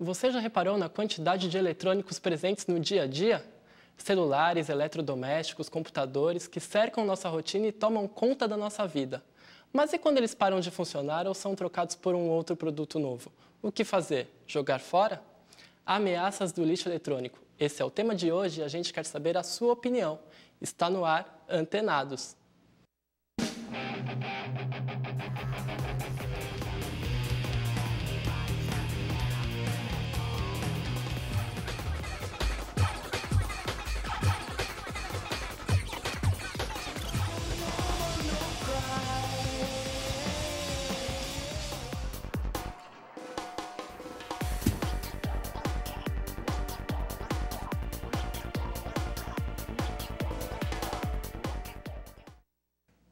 Você já reparou na quantidade de eletrônicos presentes no dia a dia? Celulares, eletrodomésticos, computadores que cercam nossa rotina e tomam conta da nossa vida. Mas e quando eles param de funcionar ou são trocados por um outro produto novo? O que fazer? Jogar fora? Ameaças do lixo eletrônico. Esse é o tema de hoje e a gente quer saber a sua opinião. Está no ar, Antenados.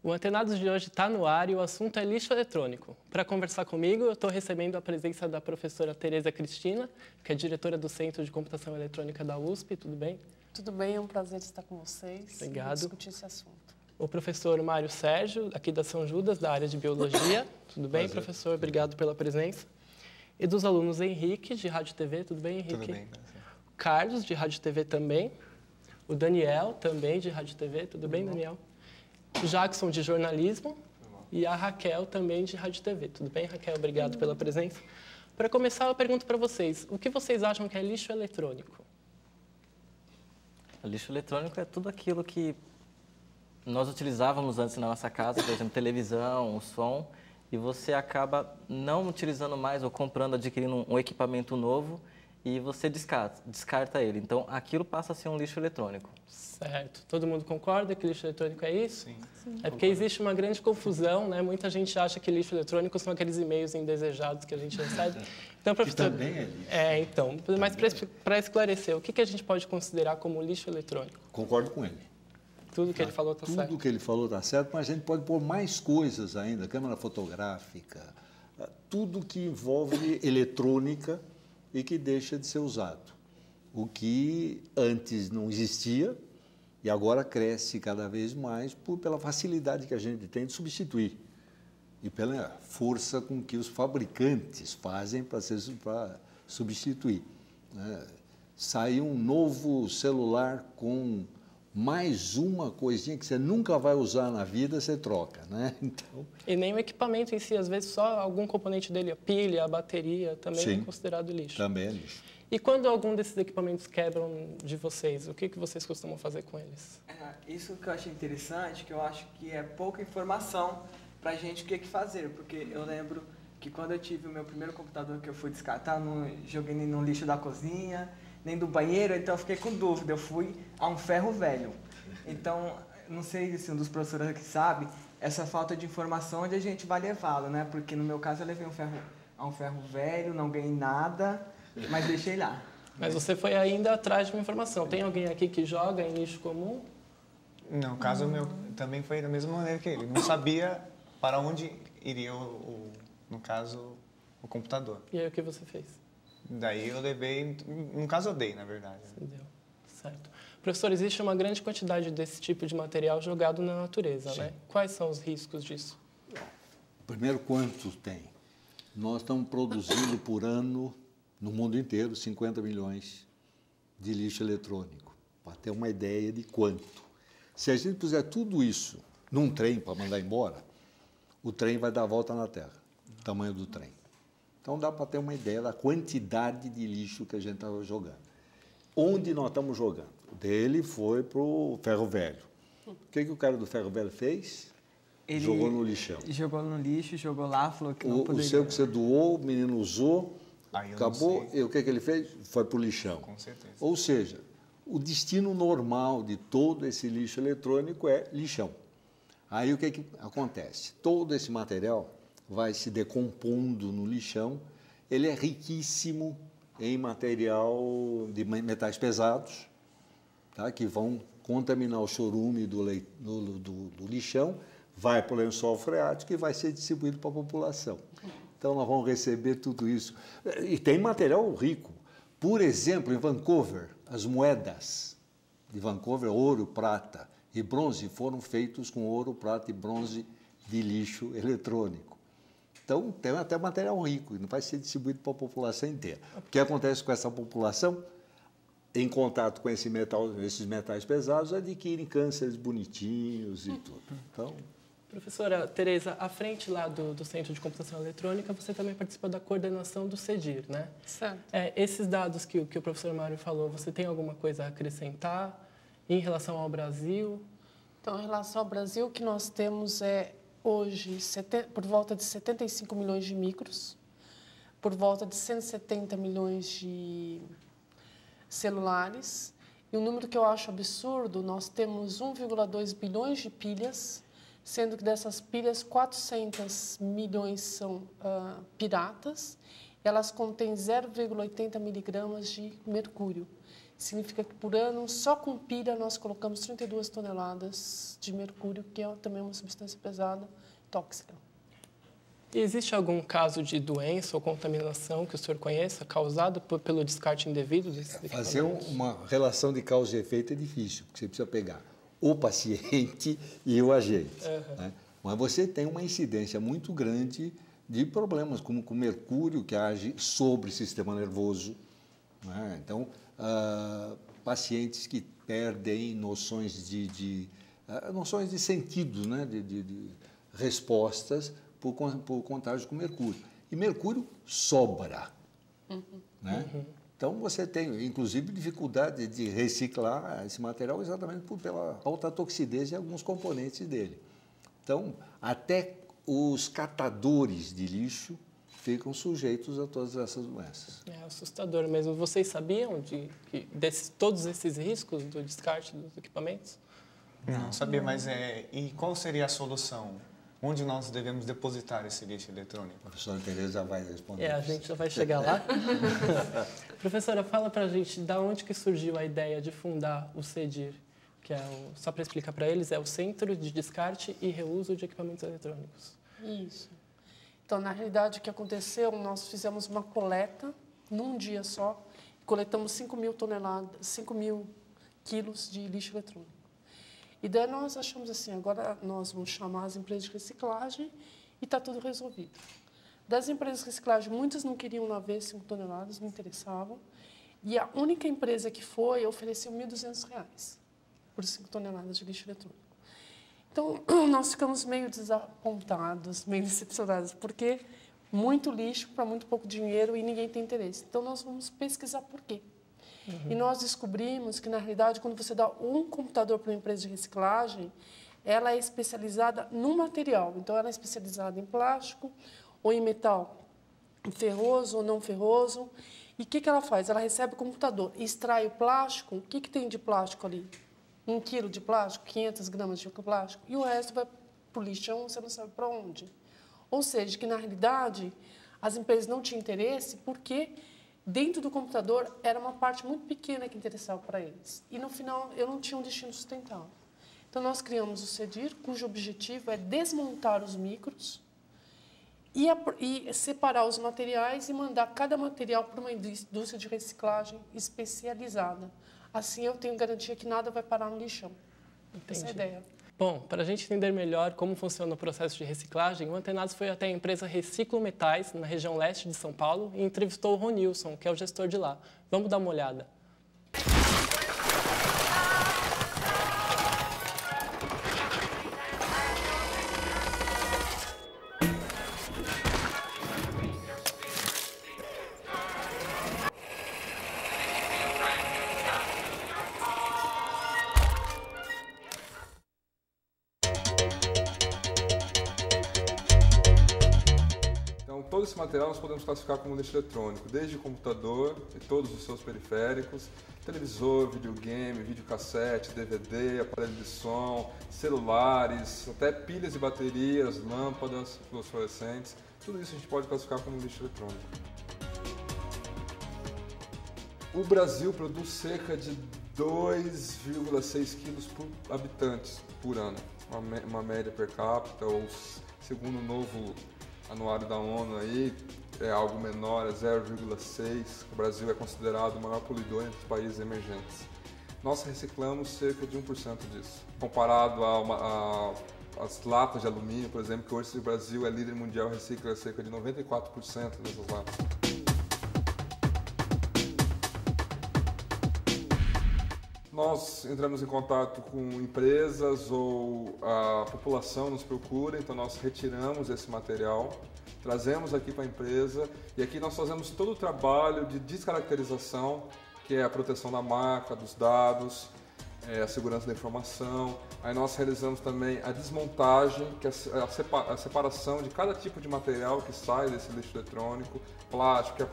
O Antenados de hoje está no ar e o assunto é lixo eletrônico. Para conversar comigo, eu estou recebendo a presença da professora Tereza Cristina, que é diretora do Centro de Computação Eletrônica da USP. Tudo bem? Tudo bem, é um prazer estar com vocês. Obrigado. E discutir esse assunto. O professor Mário Sérgio, aqui da São Judas, da área de Biologia. Tudo bem, prazer. Professor? Obrigado pela presença. E dos alunos Henrique, de Rádio e TV. Tudo bem, Henrique? Tudo bem. Carlos, de Rádio e TV também. O Daniel, também de Rádio e TV. Tudo bem, Daniel? O Jackson, de jornalismo, e a Raquel, também de Rádio e TV. Tudo bem, Raquel? Obrigado pela presença. Para começar, eu pergunto para vocês, o que vocês acham que é lixo eletrônico? O lixo eletrônico é tudo aquilo que nós utilizávamos antes na nossa casa, por exemplo, televisão, o som, e você acaba não utilizando mais ou comprando, adquirindo um equipamento novo e você descarta ele. Então, aquilo passa a ser um lixo eletrônico. Certo. Todo mundo concorda que lixo eletrônico é isso? Sim. É porque existe uma grande confusão, né? Muita gente acha que lixo eletrônico são aqueles e-mails indesejados que a gente recebe. Então, professor, que também é lixo. Então. Mas para esclarecer, o que a gente pode considerar como lixo eletrônico? Concordo com ele. Tudo que ele falou está certo. Tudo que ele falou está certo, mas a gente pode pôr mais coisas ainda, câmera fotográfica, tudo que envolve eletrônica e que deixa de ser usado. O que antes não existia e agora cresce cada vez mais pela facilidade que a gente tem de substituir e pela força com que os fabricantes fazem para substituir. Sai um novo celular com mais uma coisinha que você nunca vai usar na vida, você troca, né? Então... E nem o equipamento em si, às vezes só algum componente dele, a pilha, a bateria, também é considerado lixo. Também é lixo. E quando algum desses equipamentos quebram de vocês, o que vocês costumam fazer com eles? Isso que eu achei interessante, que eu acho que é pouca informação para a gente o que fazer, porque eu lembro que quando eu tive o meu primeiro computador que eu fui descartar, não joguei nem no lixo da cozinha, nem do banheiro, então eu fiquei com dúvida, eu fui a um ferro velho. Então, não sei se um dos professores aqui sabe, essa falta de informação onde a gente vai levá-lo, né? Porque no meu caso eu levei a um ferro velho, não ganhei nada, mas deixei lá. Mas você foi ainda atrás de uma informação. Tem alguém aqui que joga em lixo comum? Não, o caso meu também foi da mesma maneira que ele. Não sabia para onde iria, no caso, o computador. E aí o que você fez? Daí eu levei, no caso eu dei, na verdade. Entendeu? Certo. Professor, existe uma grande quantidade desse tipo de material jogado na natureza, né? Quais são os riscos disso? Primeiro, quantos tem? Nós estamos produzindo por ano, no mundo inteiro, 50 milhões de lixo eletrônico, para ter uma ideia de quanto. Se a gente puser tudo isso num trem para mandar embora, o trem vai dar a volta na Terra, o tamanho do trem. Então, dá para ter uma ideia da quantidade de lixo que a gente estava jogando. Onde nós estamos jogando? Dele foi para o ferro velho. O que o cara do ferro velho fez? Ele jogou no lixão. Jogou no lixo, jogou lá, falou que não poderia. O seu que você doou, o menino usou, acabou, e o que ele fez? Foi para o lixão. Com certeza. Ou seja, o destino normal de todo esse lixo eletrônico é lixão. Aí o que acontece? Todo esse material vai se decompondo no lixão, ele é riquíssimo em material de metais pesados, tá? Que vão contaminar o chorume do lixão, vai para o lençol freático e vai ser distribuído para a população. Então, nós vamos receber tudo isso. E tem material rico. Por exemplo, em Vancouver, as moedas de Vancouver, ouro, prata e bronze, foram feitos com ouro, prata e bronze de lixo eletrônico. Então, tem até material rico, não vai ser distribuído para a população inteira. O que acontece com essa população? Em contato com esses metais pesados, adquirem cânceres bonitinhos e tudo. Então, Professora Tereza, à frente lá do Centro de Computação Eletrônica, você também participou da coordenação do CEDIR, né? Certo. Esses dados que o professor Mário falou, você tem alguma coisa a acrescentar em relação ao Brasil? Então, em relação ao Brasil, o que nós temos é, hoje, por volta de 75 milhões de micros, por volta de 170 milhões de celulares, e um número que eu acho absurdo, nós temos 1,2 bilhões de pilhas, sendo que dessas pilhas, 400 milhões são piratas, elas contêm 0,80 miligramas de mercúrio. Significa que por ano, só com pilha, nós colocamos 32 toneladas de mercúrio, que é também uma substância pesada, tóxica. E existe algum caso de doença ou contaminação que o senhor conheça, causado pelo descarte indevido desses equipamentos? fazer uma relação de causa e efeito é difícil, porque você precisa pegar o paciente e o agente. Né? Mas você tem uma incidência muito grande de problemas, como com mercúrio, que age sobre o sistema nervoso. Né? Então, pacientes que perdem noções noções de sentido, né? de respostas por contágio com mercúrio. E mercúrio sobra. Né? Então, você tem, inclusive, dificuldade de reciclar esse material exatamente pela alta toxidez de alguns componentes dele. Então, até os catadores de lixo ficam sujeitos a todas essas doenças. É assustador mesmo. Vocês sabiam de todos esses riscos do descarte dos equipamentos? Não sabia, mas e qual seria a solução? Onde nós devemos depositar esse lixo eletrônico? A professora Tereza vai responder. A gente já vai chegar lá. Professora, fala para a gente de onde que surgiu a ideia de fundar o CEDIR, que só para explicar para eles, é o Centro de Descarte e Reuso de Equipamentos Eletrônicos. Isso. Então, na realidade, o que aconteceu, nós fizemos uma coleta num dia só, coletamos 5 mil quilos de lixo eletrônico. E daí nós achamos assim, agora nós vamos chamar as empresas de reciclagem e está tudo resolvido. Das empresas de reciclagem, muitas não queriam lá ver 5 toneladas, não interessavam. E a única empresa que foi ofereceu R$ 1.200 por 5 toneladas de lixo eletrônico. Então, nós ficamos meio desapontados, meio decepcionados, porque muito lixo para muito pouco dinheiro e ninguém tem interesse. Então, nós vamos pesquisar por quê. E nós descobrimos que, na realidade, quando você dá um computador para uma empresa de reciclagem, ela é especializada no material. Então, ela é especializada em plástico ou em metal, ferroso ou não ferroso. E o que ela faz? Ela recebe o computador, extrai o plástico. O que tem de plástico ali? 1 quilo de plástico, 500 gramas de plástico, e o resto vai para o lixão, você não sabe para onde. Ou seja, que, na realidade, as empresas não tinham interesse porque dentro do computador era uma parte muito pequena que interessava para eles. E, no final, eu não tinha um destino sustentável. Então, nós criamos o CEDIR, cujo objetivo é desmontar os micros e separar os materiais e mandar cada material para uma indústria de reciclagem especializada. Assim, eu tenho garantia que nada vai parar no lixão. Essa é a ideia. Bom, para a gente entender melhor como funciona o processo de reciclagem, o Antenados foi até a empresa Reciclo Metais, na região leste de São Paulo, e entrevistou o Ronilson, que é o gestor de lá. Vamos dar uma olhada. Todo esse material nós podemos classificar como lixo eletrônico, desde o computador e todos os seus periféricos, televisor, videogame, videocassete, DVD, aparelho de som, celulares, até pilhas e baterias, lâmpadas fluorescentes, tudo isso a gente pode classificar como lixo eletrônico. O Brasil produz cerca de 2,6 quilos por habitantes por ano, uma média per capita, ou segundo o novo anuário da ONU aí, é algo menor, é 0,6. O Brasil é considerado o maior poluidor entre os países emergentes. Nós reciclamos cerca de 1% disso. Comparado a as latas de alumínio, por exemplo, que hoje o Brasil é líder mundial, recicla cerca de 94% dessas latas. Nós entramos em contato com empresas ou a população nos procura, então nós retiramos esse material, trazemos aqui para a empresa e aqui nós fazemos todo o trabalho de descaracterização, que é a proteção da marca, dos dados, a segurança da informação. Aí nós realizamos também a desmontagem, que é a separação de cada tipo de material que sai desse lixo eletrônico, plástico,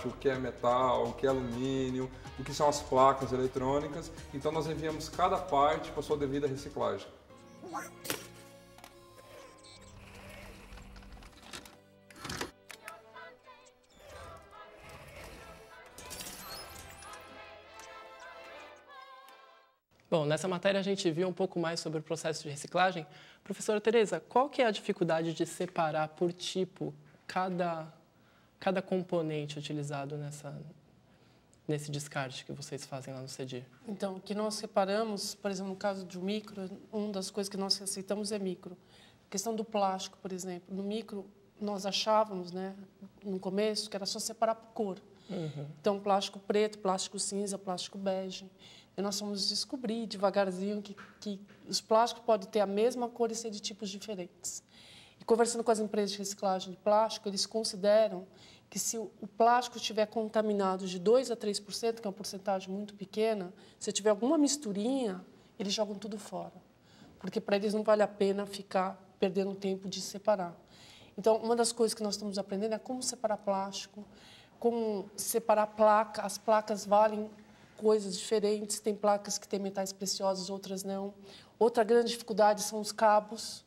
o que é metal, o que é alumínio, o que são as placas eletrônicas. Então nós enviamos cada parte para a sua devida reciclagem. Bom, nessa matéria a gente viu um pouco mais sobre o processo de reciclagem. Professora Tereza, qual que é a dificuldade de separar por tipo cada componente utilizado nesse descarte que vocês fazem lá no CEDIR? Então, o que nós separamos, por exemplo, no caso do micro, uma das coisas que nós aceitamos é micro. A questão do plástico, por exemplo. No micro, nós achávamos, né, no começo, que era só separar por cor. Então, plástico preto, plástico cinza, plástico bege. E nós fomos descobrir devagarzinho que os plásticos podem ter a mesma cor e ser de tipos diferentes. E conversando com as empresas de reciclagem de plástico, eles consideram que se o plástico estiver contaminado de 2% a 3%, que é uma porcentagem muito pequena, se tiver alguma misturinha, eles jogam tudo fora. Porque para eles não vale a pena ficar perdendo tempo de separar. Então, uma das coisas que nós estamos aprendendo é como separar plástico, como separar placa. As placas valem coisas diferentes, tem placas que têm metais preciosos, outras não. Outra grande dificuldade são os cabos.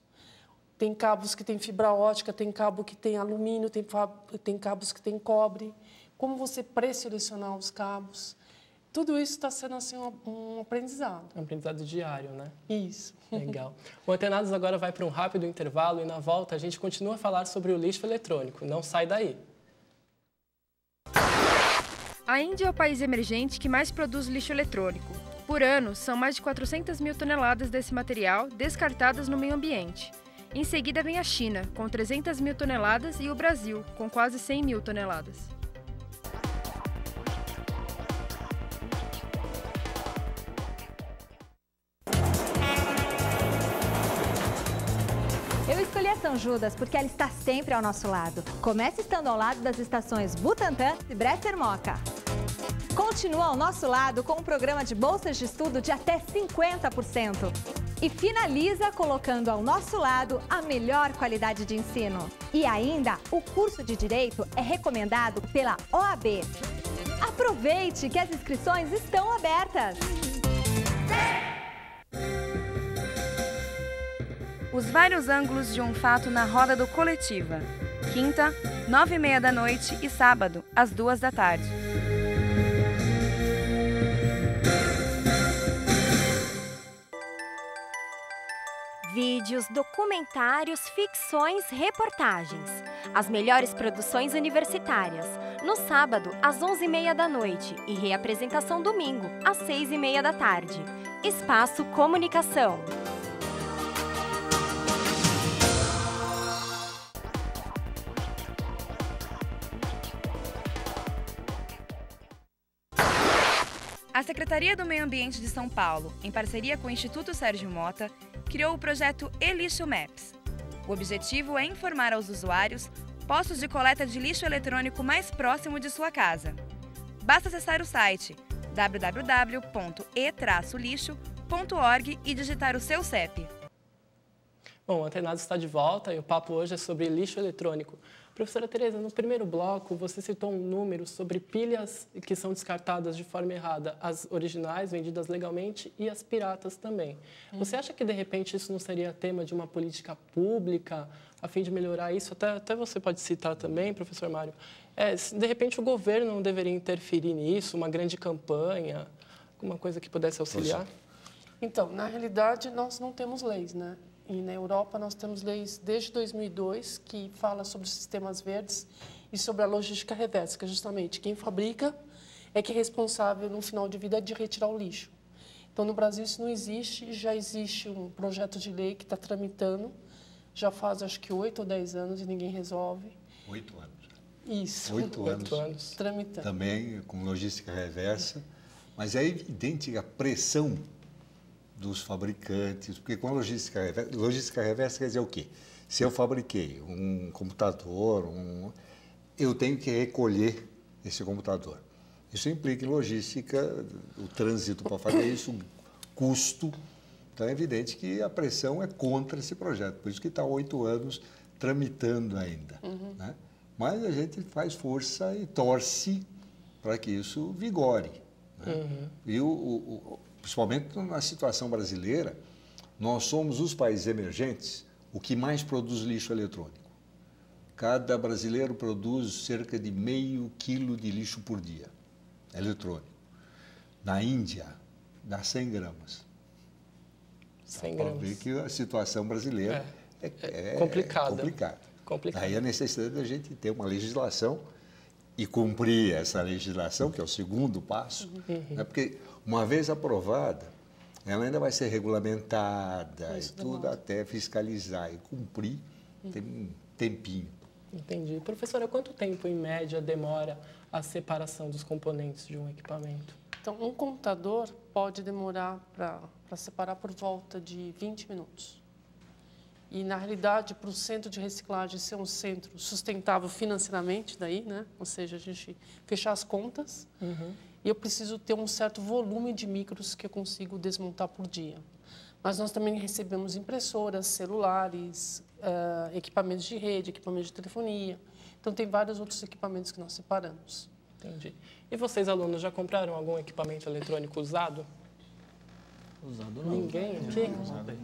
Tem cabos que têm fibra ótica, tem cabo que tem alumínio, tem cabos que têm cobre. Como você pré-selecionar os cabos? Tudo isso está sendo assim, um aprendizado. Um aprendizado diário, né? Isso. Legal. O Antenados agora vai para um rápido intervalo e, na volta, a gente continua a falar sobre o lixo eletrônico. Não sai daí. A Índia é o país emergente que mais produz lixo eletrônico. Por ano, são mais de 400 mil toneladas desse material descartadas no meio ambiente. Em seguida vem a China, com 300 mil toneladas, e o Brasil, com quase 100 mil toneladas. Eu escolhi a São Judas porque ela está sempre ao nosso lado. Começa estando ao lado das estações Butantã e Bresser Moca. Continua ao nosso lado com um programa de bolsas de estudo de até 50%. E finaliza colocando ao nosso lado a melhor qualidade de ensino. E ainda, o curso de Direito é recomendado pela OAB. Aproveite que as inscrições estão abertas! Os vários ângulos de um fato na roda do Coletiva. Quinta, 9h30 da noite e sábado, às 2 da tarde. Vídeos, documentários, ficções, reportagens. As melhores produções universitárias. No sábado, às 11h30 da noite e reapresentação domingo, às 6h30 da tarde. Espaço Comunicação. A Secretaria do Meio Ambiente de São Paulo, em parceria com o Instituto Sérgio Mota, criou o projeto eLixo Maps. O objetivo é informar aos usuários postos de coleta de lixo eletrônico mais próximo de sua casa. Basta acessar o site www.e-lixo.org e digitar o seu CEP. Bom, o Antenados está de volta e o papo hoje é sobre lixo eletrônico. Professora Tereza, no primeiro bloco você citou um número sobre pilhas que são descartadas de forma errada, as originais, vendidas legalmente, e as piratas também. Você acha que, de repente, isso não seria tema de uma política pública a fim de melhorar isso? Até você pode citar também, professor Mário. De repente, o governo não deveria interferir nisso, uma grande campanha, alguma coisa que pudesse auxiliar? Então, na realidade, nós não temos leis, né? E na Europa nós temos leis desde 2002 que fala sobre os sistemas verdes e sobre a logística reversa, que é justamente quem fabrica é que é responsável no final de vida de retirar o lixo. Então, no Brasil isso não existe, já existe um projeto de lei que está tramitando, já faz acho que 8 ou 10 anos e ninguém resolve. 8 anos. Isso. 8 anos. Tramitando. Também com logística reversa, mas é evidente que a pressão dos fabricantes, porque com a logística reversa quer dizer o quê? Se eu fabriquei um computador, eu tenho que recolher esse computador. Isso implica em logística, o trânsito para fazer isso, custo. Então é evidente que a pressão é contra esse projeto, por isso que está 8 anos tramitando ainda. Né? Mas a gente faz força e torce para que isso vigore. Né? E principalmente na situação brasileira, nós somos os países emergentes o que mais produz lixo eletrônico. Cada brasileiro produz cerca de meio quilo de lixo por dia, eletrônico. Na Índia, dá 100 gramas. 100 Para gramas. ver que a situação brasileira é complicada. Daí a necessidade da gente ter uma legislação e cumprir essa legislação, que é o segundo passo, né? Porque uma vez aprovada, ela ainda vai ser regulamentada e tudo até fiscalizar e cumprir, tem um tempinho. Entendi. Professora, quanto tempo, em média, demora a separação dos componentes de um equipamento? Então, um computador pode demorar para separar por volta de 20 minutos. E, na realidade, para o centro de reciclagem ser um centro sustentável financeiramente, daí, né? Ou seja, a gente fechar as contas, e eu preciso ter um certo volume de micros que eu consigo desmontar por dia. Mas nós também recebemos impressoras, celulares, equipamentos de rede, equipamentos de telefonia. Então, tem vários outros equipamentos que nós separamos. Entendi. E vocês, alunos, já compraram algum equipamento eletrônico usado? Usado não. Ninguém aqui?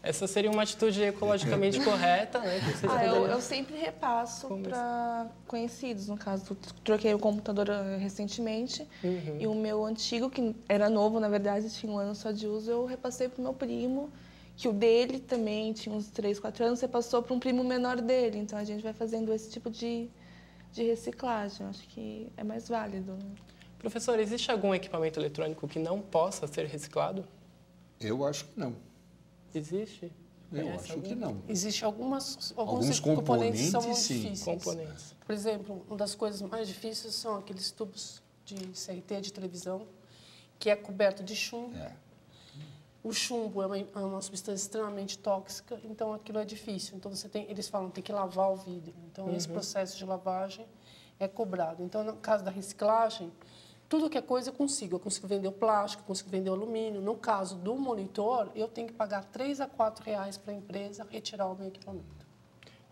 Essa seria uma atitude ecologicamente correta, né? Que vocês eu sempre repasso para conhecidos. No caso, troquei o computador recentemente e o meu antigo, que era novo, na verdade, tinha 1 ano só de uso, eu repassei para o meu primo, que o dele também tinha uns 3, 4 anos, repassou para um primo menor dele. Então, a gente vai fazendo esse tipo de reciclagem. Acho que é mais válido. Né? Professor, existe algum equipamento eletrônico que não possa ser reciclado? Eu acho que não. Existe? Eu acho que não. Existem alguns componentes que são muito sim. difíceis. Componentes. Por exemplo, uma das coisas mais difíceis são aqueles tubos de CRT, de televisão, que é coberto de chumbo. O chumbo é uma substância extremamente tóxica, então aquilo é difícil. Então eles falam que tem que lavar o vidro. Então esse processo de lavagem é cobrado. Então, no caso da reciclagem, tudo que é coisa eu consigo vender o plástico, consigo vender o alumínio. No caso do monitor, eu tenho que pagar R$3 a R$4 para a empresa retirar o meu equipamento.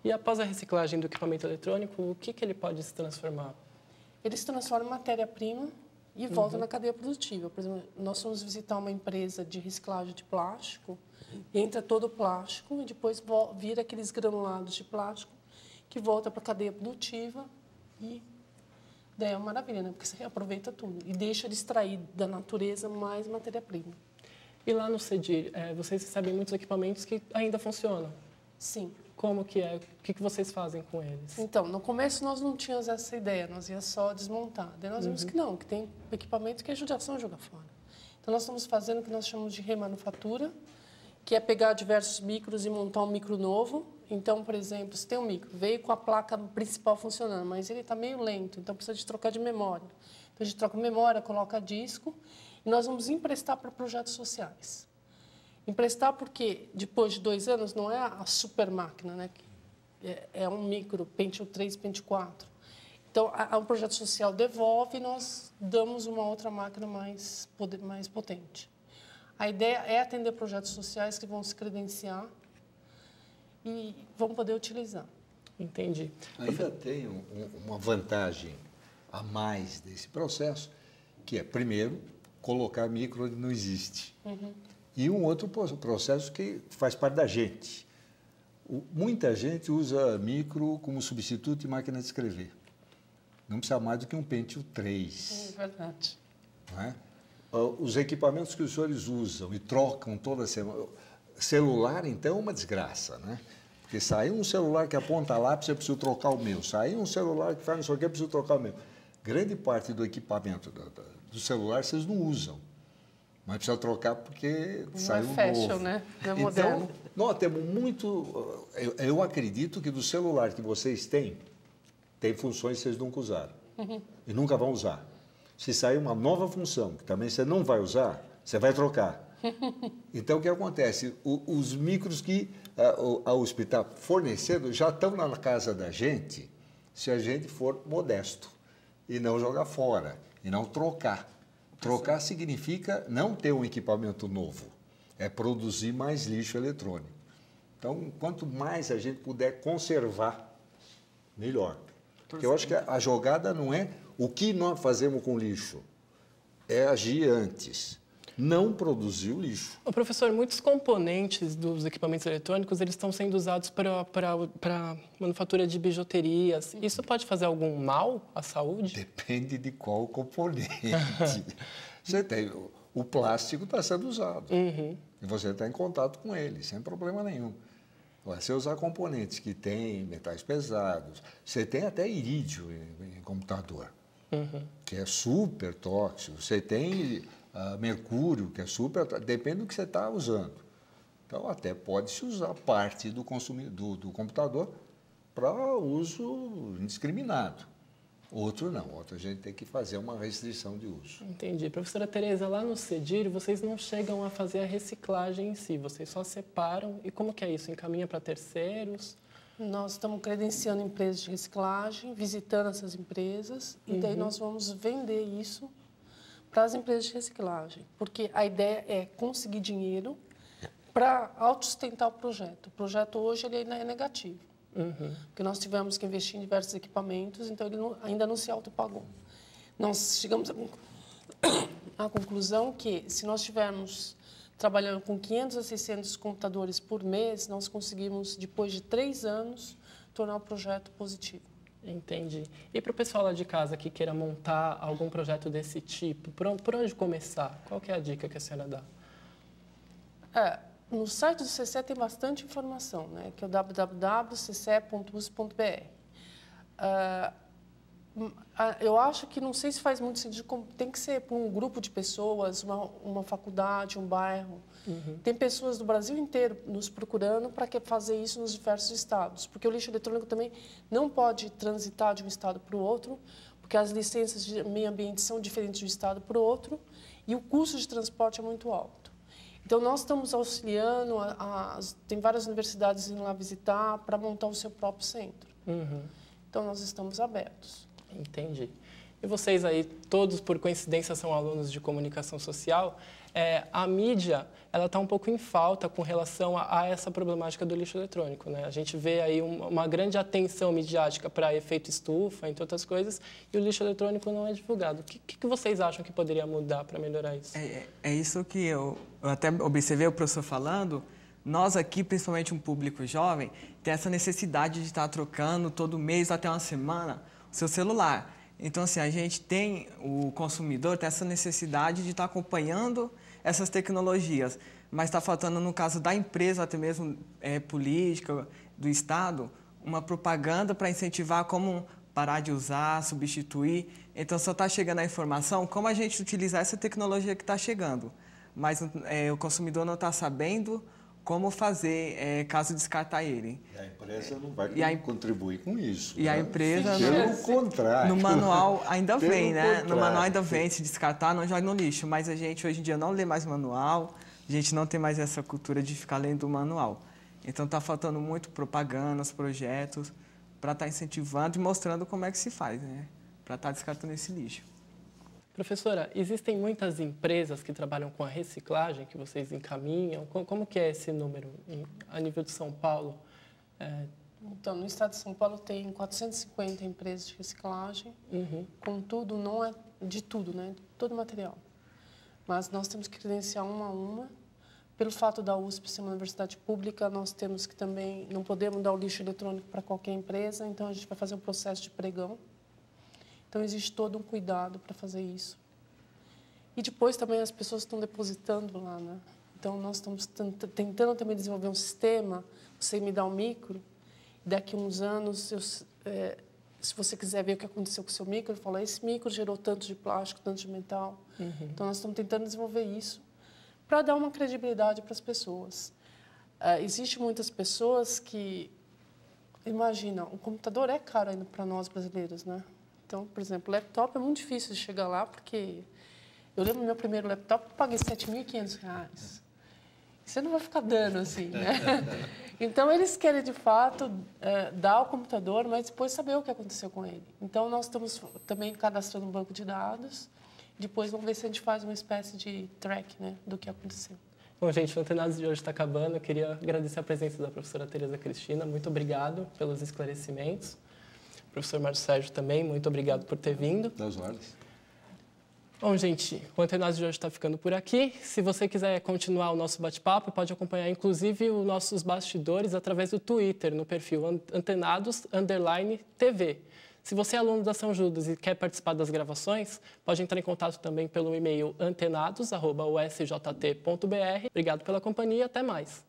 E após a reciclagem do equipamento eletrônico, o que ele pode se transformar? Ele se transforma em matéria-prima e volta na cadeia produtiva. Por exemplo, nós fomos visitar uma empresa de reciclagem de plástico, entra todo o plástico e depois vira aqueles granulados de plástico que volta para a cadeia produtiva e daí é uma maravilha, né? Porque você reaproveita tudo e deixa de extrair da natureza mais matéria-prima. E lá no CEDIR, vocês recebem muitos equipamentos que ainda funcionam? Sim. Como que é? O que vocês fazem com eles? Então, no começo nós não tínhamos essa ideia, nós ia só desmontar. Daí nós vimos que não, que tem equipamento que é judiação jogar fora. Então, nós estamos fazendo o que nós chamamos de remanufatura, que é pegar diversos micros e montar um micro novo. Então, por exemplo, se tem um micro, veio com a placa principal funcionando, mas ele está meio lento, então precisa de trocar de memória. Então, a gente troca memória, coloca disco, e nós vamos emprestar para projetos sociais. Emprestar porque, depois de 2 anos, não é a super máquina, né? É um micro, Pentium 3, Pentium 4. Então, um projeto social devolve e nós damos uma outra máquina mais potente. A ideia é atender projetos sociais que vão se credenciar e vão poder utilizar. Entendi. Ainda tem uma vantagem a mais desse processo, que é, primeiro, colocar micro onde não existe. E um outro processo que faz parte da gente. Muita gente usa micro como substituto de máquina de escrever. Não precisa mais do que um Pentium 3. É verdade. Não é? Os equipamentos que os senhores usam e trocam toda semana. Celular, então, é uma desgraça, né? Porque saiu um celular que aponta lápis, eu preciso trocar o meu. Saiu um celular que faz não sei o que, eu preciso trocar o meu. Grande parte do equipamento do celular vocês não usam. mas precisa trocar porque saiu Não é fashion, novo. né? Não é Então, moderno. nós temos muito... Eu acredito que do celular que vocês têm, tem funções que vocês nunca usaram. E nunca vão usar. Se sair uma nova função, que também você não vai usar, você vai trocar. Então, o que acontece? Os micros que a USP está fornecendo já estão na casa da gente, se a gente for modesto e não jogar fora, e não trocar. Trocar significa não ter um equipamento novo, é produzir mais lixo eletrônico. Então, quanto mais a gente puder conservar, melhor. Porque eu acho que a jogada não é o que nós fazemos com lixo, é agir antes. Não produzir o lixo. Ô, professor, muitos componentes dos equipamentos eletrônicos eles estão sendo usados para manufatura de bijuterias. Isso pode fazer algum mal à saúde? Depende de qual componente. Você tem, o plástico está sendo usado e você está em contato com ele, sem problema nenhum. Você usar componentes que têm metais pesados, você tem até irídio em computador, que é super tóxico. Você tem mercúrio, que é super... Depende do que você está usando. Então, até pode-se usar parte do computador para uso indiscriminado. Outro não. Outro a gente tem que fazer uma restrição de uso. Entendi. Professora Tereza, lá no CEDIR, vocês não chegam a fazer a reciclagem em si, vocês só separam. E como que é isso? Encaminha para terceiros? Nós estamos credenciando empresas de reciclagem, visitando essas empresas, e daí nós vamos vender isso para as empresas de reciclagem, porque a ideia é conseguir dinheiro para autossustentar o projeto. O projeto hoje ele ainda é negativo, porque nós tivemos que investir em diversos equipamentos, então ele ainda não se autopagou. Nós chegamos à conclusão que, se nós estivermos trabalhando com 500 a 600 computadores por mês, nós conseguimos, depois de 3 anos, tornar o projeto positivo. Entendi. E para o pessoal lá de casa que queira montar algum projeto desse tipo, por onde começar? Qual que é a dica que a senhora dá? No site do CCE tem bastante informação, né, que é o www.cce.usp.br. Eu acho que não sei se faz muito sentido, tem que ser para um grupo de pessoas, uma faculdade, um bairro. Tem pessoas do Brasil inteiro nos procurando para fazer isso nos diversos estados, porque o lixo eletrônico também não pode transitar de um estado para o outro, porque as licenças de meio ambiente são diferentes de um estado para o outro e o custo de transporte é muito alto. Então, nós estamos auxiliando, tem várias universidades indo lá visitar para montar o seu próprio centro. Então, nós estamos abertos. Entendi. E vocês aí, todos por coincidência são alunos de comunicação social, a mídia ela está um pouco em falta com relação a essa problemática do lixo eletrônico, né? A gente vê aí uma grande atenção midiática para efeito estufa, entre outras coisas, e o lixo eletrônico não é divulgado. O que vocês acham que poderia mudar para melhorar isso? É isso que eu até observei o professor falando. Nós aqui, principalmente um público jovem, tem essa necessidade de estar trocando todo mês, até uma semana, o seu celular. Então, assim, a gente tem, o consumidor tem essa necessidade de estar acompanhando essas tecnologias, mas está faltando, no caso da empresa, até mesmo política, do Estado, uma propaganda para incentivar como parar de usar, substituir. Então, só está chegando a informação como a gente utilizar essa tecnologia que está chegando, mas o consumidor não está sabendo como fazer caso descartar ele. E a empresa não vai contribuir com isso. E a empresa... Pelo contrário. No manual ainda vem, né? Contrário. No manual ainda vem, se descartar, não joga no lixo. Mas a gente, hoje em dia, não lê mais manual, a gente não tem mais essa cultura de ficar lendo o manual. Então, está faltando muito propaganda, os projetos, para estar incentivando e mostrando como é que se faz, né? Para estar descartando esse lixo. Professora, existem muitas empresas que trabalham com a reciclagem, que vocês encaminham. Como que é esse número a nível de São Paulo? Então, no estado de São Paulo tem 450 empresas de reciclagem, contudo, não é de tudo, né? Todo o material. Mas nós temos que credenciar uma a uma. Pelo fato da USP ser uma universidade pública, nós temos que também, não podemos dar o lixo eletrônico para qualquer empresa, então a gente vai fazer um processo de pregão. Então, existe todo um cuidado para fazer isso. E depois também as pessoas estão depositando lá, né? Então, nós estamos tentando também desenvolver um sistema, você me dá um micro, e daqui a uns anos, se você quiser ver o que aconteceu com o seu micro, eu falo, esse micro gerou tanto de plástico, tanto de metal. Então, nós estamos tentando desenvolver isso para dar uma credibilidade para as pessoas. Existem muitas pessoas que, imagina, o computador é caro ainda para nós brasileiros, né? Então, por exemplo, o laptop é muito difícil de chegar lá, porque eu lembro do meu primeiro laptop, eu paguei R$7.500. Você não vai ficar dando assim, né? Então, eles querem, de fato, dar o computador, mas depois saber o que aconteceu com ele. Então, nós estamos também cadastrando um banco de dados. Depois, vamos ver se a gente faz uma espécie de track, né, do que aconteceu. Bom, gente, o Antenados de hoje está acabando. Eu queria agradecer a presença da professora Tereza Cristina. Muito obrigado pelos esclarecimentos. Professor Márcio Sérgio também, muito obrigado por ter vindo. Das ordens. Bom, gente, o Antenados de hoje está ficando por aqui. Se você quiser continuar o nosso bate-papo, pode acompanhar, inclusive, os nossos bastidores através do Twitter, no perfil Antenados_TV. Se você é aluno da São Judas e quer participar das gravações, pode entrar em contato também pelo e-mail antenados@usjt.br. Obrigado pela companhia, até mais.